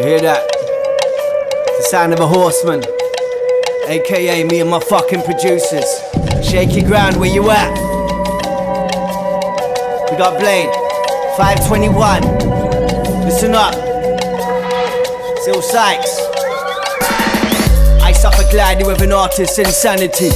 You hear that? The sound of a horseman, aka me and my fucking producers. SheikhyGround, where you at? We got Blade, 521. Listen up. Still Sykes. I suffer gladly with an artist's insanity,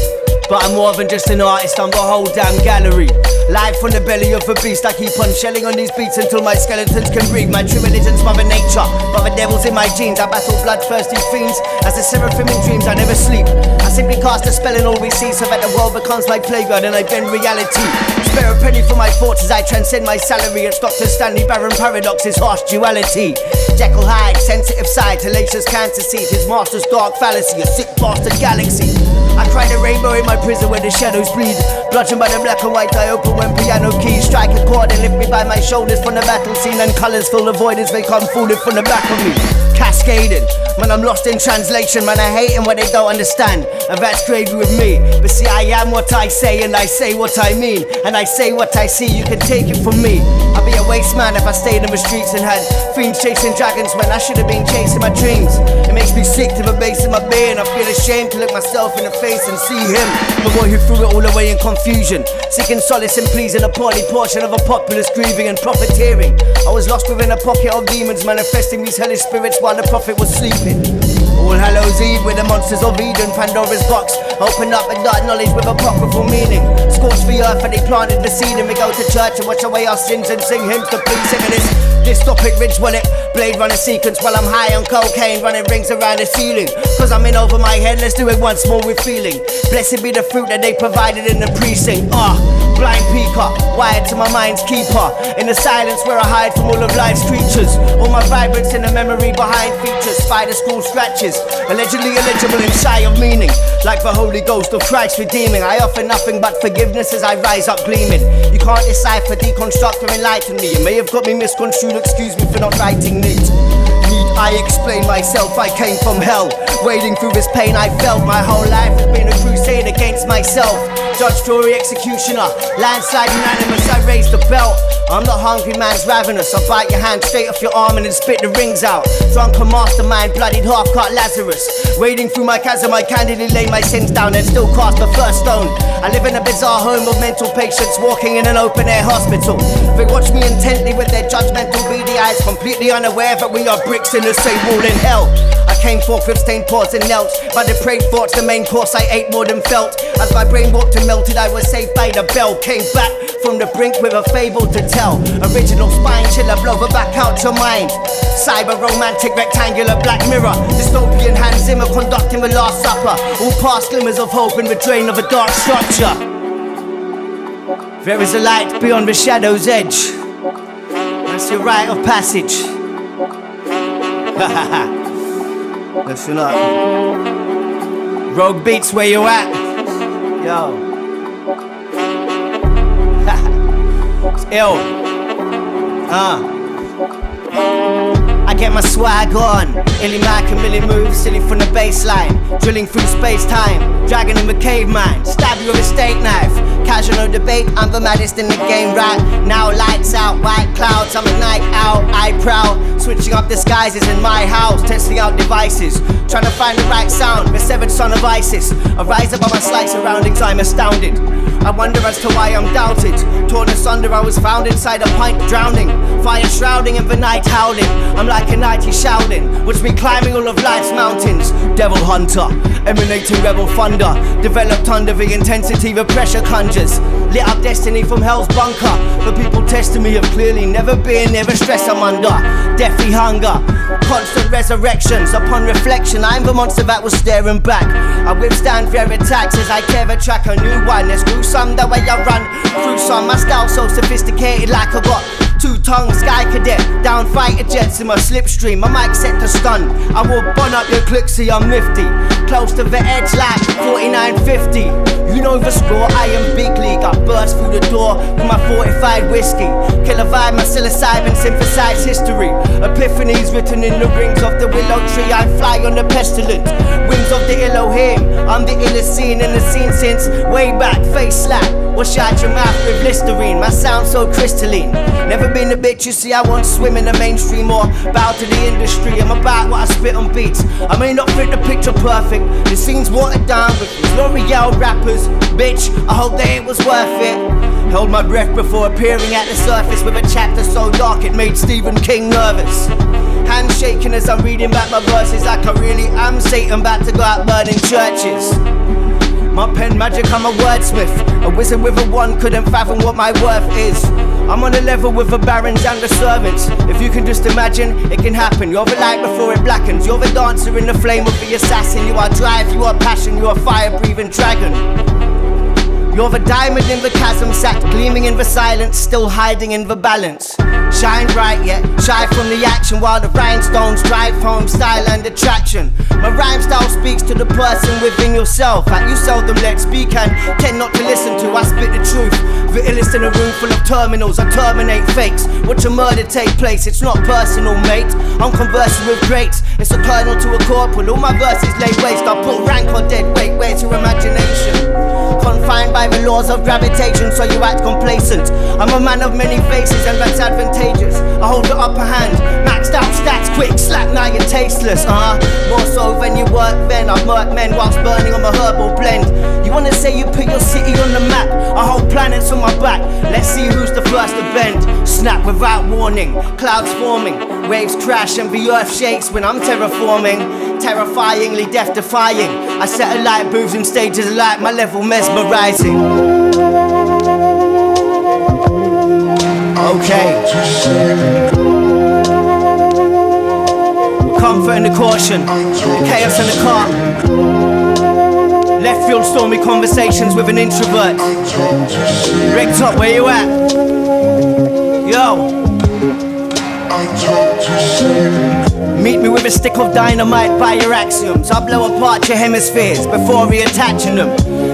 but I'm more than just an artist, I'm the whole damn gallery. Live from the belly of a beast, I keep on shelling on these beats until my skeletons can breathe. My true religion's mother nature, but the devil's in my genes. I battle bloodthirsty fiends, as the seraphim in dreams, I never sleep. I simply cast a spell and all we see, so that the world becomes my playground and I bend reality. Spare a penny for my thoughts as I transcend my salary. It's Dr. Stanley Baron Paradox's harsh duality. Jekyll Hyde, sensitive side, hellacious cancer seed. His master's dark fallacy, a sick bastard galaxy. I cry the rainbow in my prison where the shadows bleed. Bludgeoned by the black and white, I open when piano keys strike a chord and lift me by my shoulders from the battle scene. And colours fill the void as they come falling from the back of me. Cascading, man, I'm lost in translation. Man, I hate them when they don't understand, and that's gravy with me. But see, I am what I say, and I say what I mean, and I say what I see. You can take it from me. I'd be a waste man if I stayed in the streets and had fiends chasing dragons when I should have been chasing my dreams. It makes me sick to the base of my being. I feel ashamed to look myself in the face and see him, the boy who threw it all away in confusion, seeking solace and pleasing a poorly portion of a populace grieving and profiteering. I was lost within a pocket of demons, manifesting these hellish spirits while the prophet was sleeping. All Hallows Eve with the monsters of Eden, Pandora's box opened up and dark knowledge with apocryphal meaning. Scorched the earth and they planted the seed, and we go to church and watch away our sins and sing hymns to please him. And this dystopic ridge wallet, Blade runner sequence while I'm high on cocaine, running rings around the ceiling. Cause I'm in over my head, let's do it once more with feeling. Blessed be the fruit that they provided in the precinct. Blind peacock, wired to my mind's keeper. In the silence where I hide from all of life's creatures. All my vibrance in the memory behind features. Spider scroll scratches, allegedly illegible and shy of meaning. Like the Holy Ghost of Christ redeeming, I offer nothing but forgiveness as I rise up gleaming. You can't decipher, deconstruct or enlighten me. You may have got me misconstrued, excuse me for not writing neat. Need I explain myself? I came from hell, wading through this pain I felt. My whole life has been a crusade against myself. Judge, jury, executioner, landslide unanimous, I raise the belt. I'm the hungry man's ravenous, I'll bite your hand straight off your arm and then spit the rings out. Drunken mastermind, bloodied half-cut Lazarus. Wading through my chasm, I candidly lay my sins down and still cast the first stone. I live in a bizarre home of mental patients, walking in an open-air hospital. They watch me intently with their judgmental beady eyes, completely unaware that we are bricks in the same wall in hell. I came forth with stained paws and knelt by depraved thoughts, the main course I ate more than felt. As my brain walked and melted, I was saved by the bell. Came back from the brink with a fable to tell. Original spine chiller, blow her back out your mind. Cyber romantic rectangular black mirror. Dystopian Hans Zimmer conducting the Last Supper. All past glimmers of hope in the drain of a dark structure. There is a light beyond the shadow's edge. That's your rite of passage. Listen up. Rogue Beats, where you at? Yo. It's ill. I get my swag on. Illy Mac and Millie moves, silly from the baseline. Drilling through space-time, dragging in the caveman. Stab you with a steak knife. Casual no debate, I'm the maddest in the game right now. Lights out, white clouds, I'm a night owl, I prowl. Switching up disguises in my house, testing out devices, trying to find the right sound, the severed son of ISIS. I rise above my slight surroundings, I'm astounded. I wonder as to why I'm doubted. Torn asunder, I was found inside a pint drowning. Fire shrouding in the night howling. I'm like a nighty shouting, watch me climbing all of life's mountains. Devil hunter, emanating rebel thunder. Developed under the intensity the pressure conjures. Lit up destiny from hell's bunker. The people testing me have clearly never been, never stress I'm under. Deathly hunger, constant resurrections. Upon reflection, I'm the monster that was staring back. I withstand their attacks as I tear the track a new one. There's gruesome the way I run through some. My style so sophisticated like I got two tongues, sky cadet, down fighter jets in my slipstream. My mic set to stun, I will bun up your click, see I'm nifty. Close to the edge like 4950. You know the score, I am big league. I burst through the door with my fortified whiskey. Killer vibe, my psilocybin synthesized history. Epiphanies written in the rings of the willow tree. I fly on the pestilence, wings of the Elohim. I'm the illest scene in the scene since way back. Face slap, wash out your mouth with Listerine. My sound so crystalline. Never been a bitch, you see, I won't swim in the mainstream or bow to the industry. I'm about what I spit on beats. I may not fit the picture perfect. The scene's watered down with these L'Oreal rappers. Bitch, I hope that it was worth it. Held my breath before appearing at the surface with a chapter so dark it made Stephen King nervous. Hands shaking as I'm reading back my verses like I really am Satan, about to go out burning churches. My pen magic, I'm a wordsmith. A wizard with a wand couldn't fathom what my worth is. I'm on a level with the barons and the servants. If you can just imagine, it can happen. You're the light before it blackens. You're the dancer in the flame of the assassin. You are drive, you are passion, you are fire-breathing dragon. You're the diamond in the chasm, sat gleaming in the silence, still hiding in the balance. Shine bright yet shy from the action, while the rhinestones drive home style and attraction. My rhyme style speaks to the person within yourself that you seldom let speak and tend not to listen to. I spit the truth, the illest in a room full of terminals. I terminate fakes, watch a murder take place. It's not personal, mate, I'm conversing with greats. It's a colonel to a corporal, all my verses lay waste. I put rank on dead weight, where's your imagination? Confined by the laws of gravitation, so you act complacent. I'm a man of many faces and that's advantageous. I hold the upper hand, maxed out stats, quick slap, now you're tasteless. More so than you work then. I murk men whilst burning on my herbal blend. You wanna say you put your city on the map? I hold planets on my back, let's see who's the first to bend. Snap without warning, clouds forming, waves crash and the earth shakes when I'm terraforming. Terrifyingly death-defying, I set alight booths and stages alight, my level mesmerizing. Okay. Comfort and the caution, the chaos and the calm. Left field stormy conversations with an introvert. Bricktop, where you at? Yo. Meet me with a stick of dynamite by your axioms. I blow apart your hemispheres before reattaching them.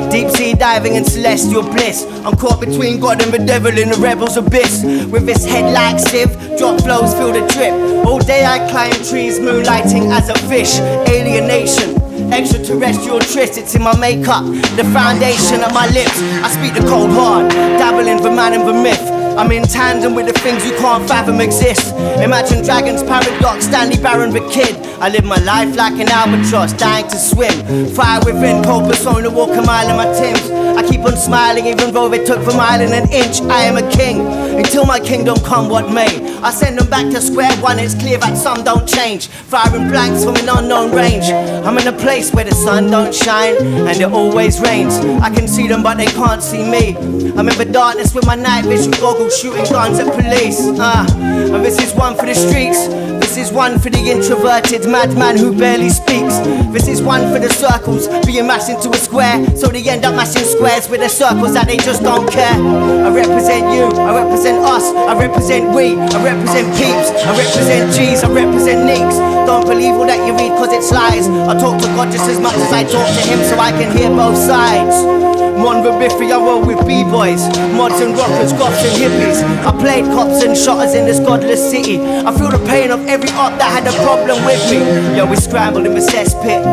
Deep sea diving in celestial bliss. I'm caught between God and the devil in the rebel's abyss. With this head like sieve, drop flows feel the drip. All day I climb trees, moonlighting as a fish. Alienation, extraterrestrial tryst, it's in my makeup, the foundation of my lips. I speak the cold hard, dabbling the man and the myth. I'm in tandem with the things you can't fathom exist. Imagine Dragon's paradox, Stanley Barron the kid. I live my life like an albatross, dying to swim. Fire within, cold persona, walk a mile in my Timbs. I keep on smiling even though they took the mile in an inch. I am a king, until my kingdom come what may. I send them back to square one, it's clear that some don't change. Firing blanks from an unknown range. I'm in a place where the sun don't shine and it always rains. I can see them but they can't see me. I'm in the darkness with my night vision goggles, shooting guns at police. And this is one for the streets. This is one for the introverted madman who barely speaks. This is one for the circles being massed into a square, so they end up massing squares with the circles that they just don't care. I represent you, I represent us, I represent we, I represent peeps, I represent G's, I represent nicks. Don't believe all that you read cause it's lies. I talk to God just as much as I talk to him, so I can hear both sides. Mon Biffy, I roll with B-boys, mods and rockers, goths and hippies. I played cops and shotters in this godless city. I feel the pain of every op that had a problem with me. Yo, we scrambled in the cesspit,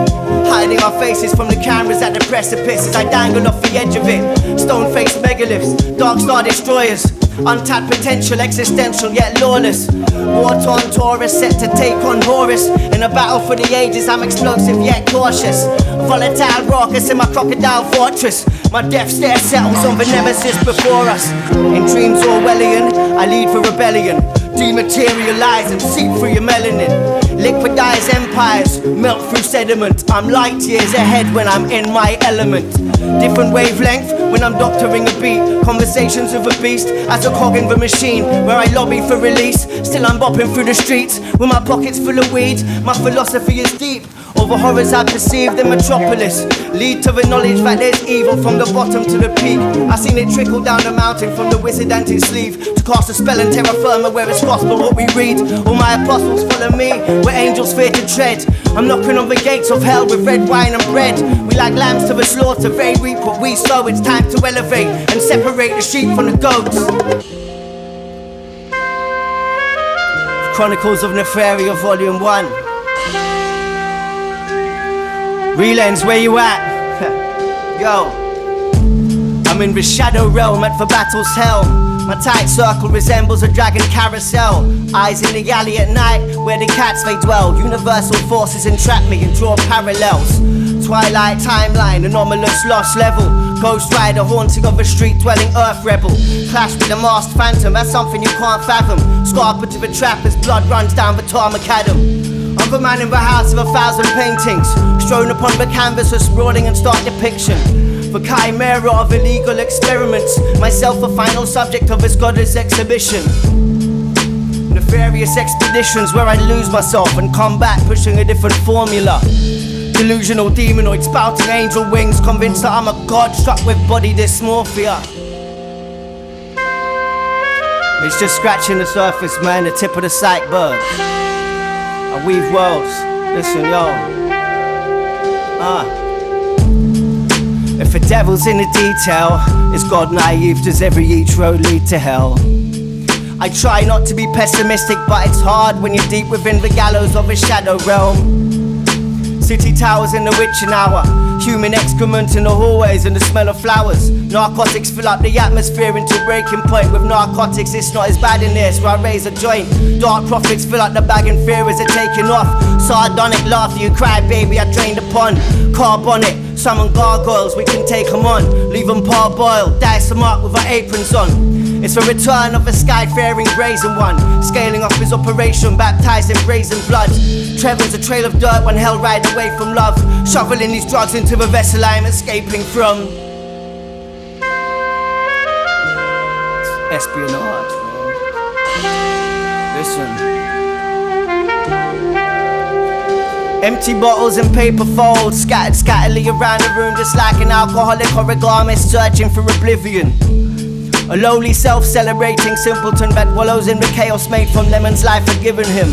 hiding our faces from the cameras at the precipice as I dangled off the edge of it. Stone-faced megaliths, dark star destroyers, untapped potential, existential yet lawless. War-torn Taurus set to take on Horus. In a battle for the ages, I'm explosive yet cautious. Volatile raucous in my crocodile fortress. My death stare settles on the nemesis before us. In dreams Orwellian, I lead for rebellion. Dematerialize and seep through your melanin. Liquidize empires, melt through sediment. I'm light years ahead when I'm in my element. Different wavelength when I'm doctoring a beat. Conversations with a beast as a cog in the machine where I lobby for release. Still I'm bopping through the streets with my pockets full of weed. My philosophy is deep. All the horrors I perceive in metropolis lead to the knowledge that there's evil from the bottom to the peak. I seen it trickle down the mountain from the wizard and his sleeve to cast a spell and terra firma where it's gospel what we read. All my apostles follow me where angels fear to tread. I'm knocking on the gates of hell with red wine and bread. We like lambs to the slaughter, they reap what we sow. It's time to elevate and separate the sheep from the goats. Chronicles of Nefaria Volume 1. Relense, where you at? Yo, I'm in the shadow realm at the battle's hell. My tight circle resembles a dragon carousel. Eyes in the alley at night where the cats they dwell. Universal forces entrap me and draw parallels. Twilight timeline, anomalous lost level. Ghost rider haunting of a street dwelling earth rebel. Clash with a masked phantom, that's something you can't fathom. Scarper to the trap as blood runs down the tarmac adam. I'm the man in the house of 1,000 paintings, strewn upon the canvas of sprawling and stark depiction. The chimera of illegal experiments, myself a final subject of this goddess exhibition. Nefarious expeditions where I lose myself and come back pushing a different formula. Delusional demonoid spouting angel wings, convinced that I'm a god struck with body dysmorphia. It's just scratching the surface, man, the tip of the iceberg. I weave worlds, listen yo. If the devil's in the detail, is God naive? Does each road lead to hell? I try not to be pessimistic, but it's hard when you're deep within the gallows of a shadow realm. City towers in the witching hour, human excrement in the hallways and the smell of flowers. Narcotics fill up the atmosphere into breaking point. With narcotics it's not as bad in here, so I raise a joint. Dark profits fill up the bag and fear as they're taking off. Sardonic laughter you cry baby I drained upon. Carbonic, summon gargoyles, we can take them on. Leave them parboiled, dice them up with our aprons on. It's the return of a sky-faring brazen one, scaling off his operation, baptized in brazen blood. Trevor's a trail of dirt, one hell ride away from love. Shoveling these drugs into the vessel I'm escaping from. Espionage, man. Listen. Empty bottles and paper folds, scattered scatterly around the room, just like an alcoholic origamist searching for oblivion. A lowly self-celebrating simpleton that wallows in the chaos made from lemons life had given him.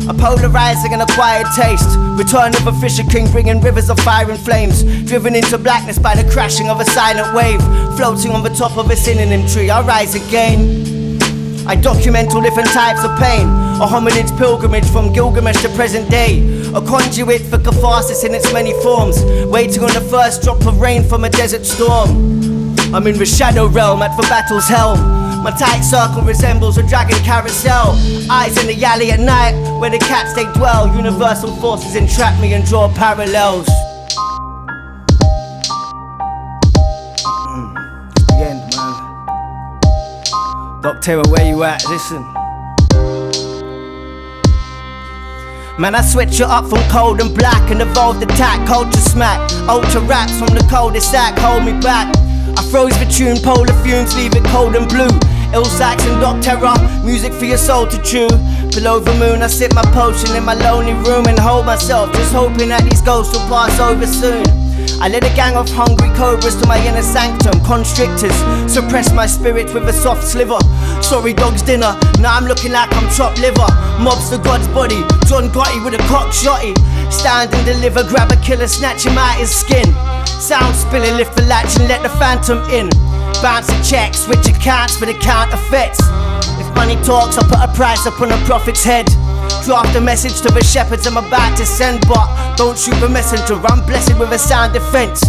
A polarizing and acquired taste, return of a fisher king bringing rivers of fire and flames, driven into blackness by the crashing of a silent wave, floating on the top of a synonym tree. I rise again. I document all different types of pain, a hominid's pilgrimage from Gilgamesh to present day, a conduit for catharsis in its many forms, waiting on the first drop of rain from a desert storm. I'm in the shadow realm at the battle's helm. My tight circle resembles a dragon carousel. Eyes in the alley at night where the cats they dwell. Universal forces entrap me and draw parallels. It's the end, man. Doc Terror, where you at? Listen. Man, I switch it up from cold and black and evolved attack, culture smack. Ultra raps from the coldest sack hold me back. I froze the tune, polar fumes, leave it cold and blue. Ill Sykes and Doc Terror, music for your soul to chew. Below the moon I sip my potion in my lonely room and hold myself, just hoping that these ghosts will pass over soon. I led a gang of hungry cobras to my inner sanctum. Constrictors suppress my spirit with a soft sliver. Sorry dog's dinner, now I'm looking like I'm chopped liver. Mobs the God's body, John Gotti with a cock shotty. Stand and deliver, grab a killer, snatch him out his skin. Sound spilling, lift the latch and let the phantom in. Bounce a check, switch accounts for the counterfeits. If money talks, I'll put a price up on a prophet's head. Draft a message to the shepherds I'm about to send, but don't shoot the messenger, I'm blessed with a sound defense.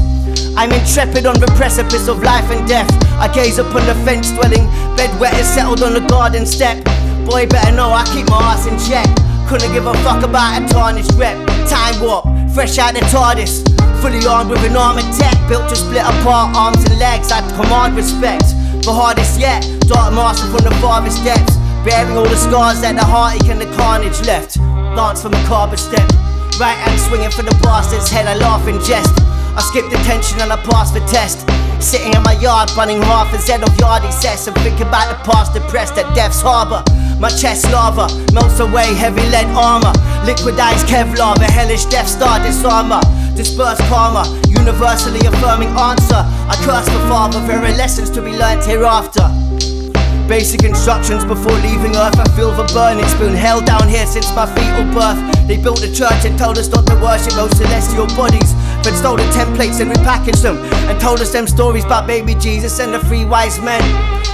I'm intrepid on the precipice of life and death. I gaze upon the fence dwelling, bedwetters settled on the garden step. Boy better know I keep my ass in check. Couldn't give a fuck about a tarnished rep. Time warp, fresh out the TARDIS, fully armed with an armored tech, built to split apart arms and legs. I command respect. The hardest yet, dark master from the farthest depths, bearing all the scars that the heartache and the carnage left. Dance from a macabre step, right hand swinging for the bastard's head. I laugh and jest, I skip the tension and I pass the test. Sitting in my yard, running half a Z of yard excess, and think about the past depressed at death's harbour. My chest lava melts away heavy lead armor, liquidized Kevlar, the hellish Death Star disarmor. Disperse karma, universally affirming answer. I curse the father, there are lessons to be learnt hereafter. Basic instructions before leaving earth. I feel the burning, it's been hell down here since my fetal birth. They built a church and told us not to worship those celestial bodies, then stole the templates and repackaged them, and told us them stories about baby Jesus and the three wise men.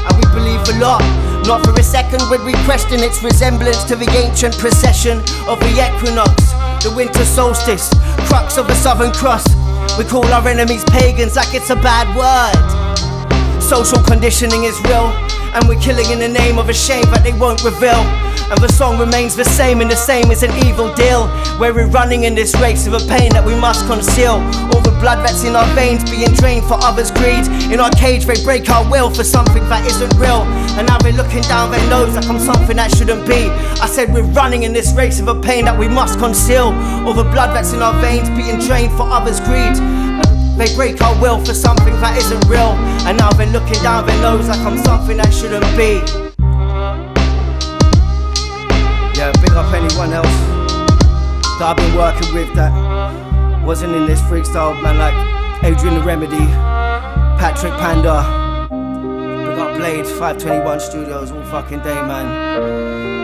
And we believe a lot, not for a second would we question its resemblance to the ancient procession of the equinox, the winter solstice, crux of the Southern Cross. We call our enemies pagans like it's a bad word. Social conditioning is real, and we're killing in the name of a shame that they won't reveal. And the song remains the same, and the same is an evil deal, where we're running in this race of a pain that we must conceal. All the blood that's in our veins being drained for others' greed. In our cage they break our will for something that isn't real, and now they're looking down their nose like I'm something that shouldn't be. I said we're running in this race of a pain that we must conceal. All the blood that's in our veins being drained for others' greed. They break our will for something that isn't real, and now they're looking down their nose like I'm something that shouldn't be. Yeah, big up anyone else that I've been working with that wasn't in this freestyle, man, like Adrian the Remedy, Patrick Panda. Big up Blade, 521 Studios all fucking day, man.